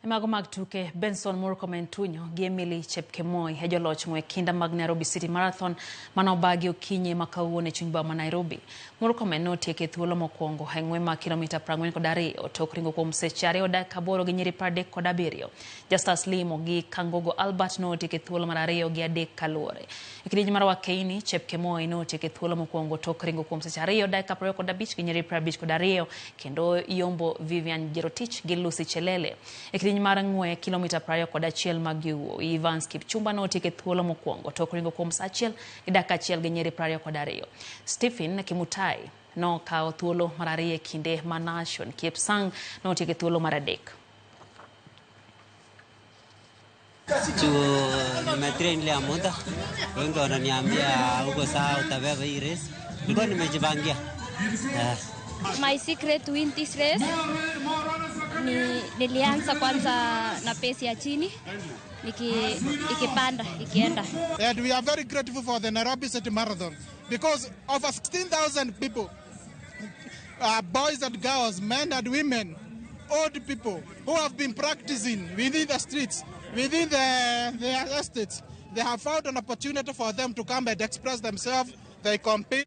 Mago mag tuke Benson Murkomen tunyo gi Emily Chepkemoi e joloch ng'we kinda mag Nairobi City Marathon manobagi okinyi makawuono e chuny boma ma Nairobi. Murkomen notieko thuolo mokwongo e ng'we ma kilomita 42 tok ringo kuom seche 2 dakika 8 gi nyiri 37. Justus Limo gi Kangogo Albert notieko thuolo mar 2 gi 3 kaluore. E kidieny mar wakeini Chepkemoi notieko thuolo mokwongo tok ringo kuom seche 2 dakika 25 gi nyiri 52 kendo Yombo Vivian Jerotich gi Lucy Chelele. E mar ng'we kilomita 21 mag Yuo, Evans Kipchumba notieko thuolo mokwongo tok ringo kuom saa 1 gi dakika 1 gi nyiri 22. Stephen Kimutai nokawo thuolo mar 2 kinde ma Nation Kipsang notieko thuolo mar 3. Nimetrain ile muda, wengi wananiambia huko saa utabeba hii race. Nilikuwa nimejipangia. My secret to win this race nilianza kwanza na pace ya chini ikipanda ikienda. And we are very grateful for the Nairobi City Marathon because over 16,000 people, boys and girls, men and women, old people who have been practicing within the streets, within the estates, they have found an opportunity for them to come and express themselves. They compete.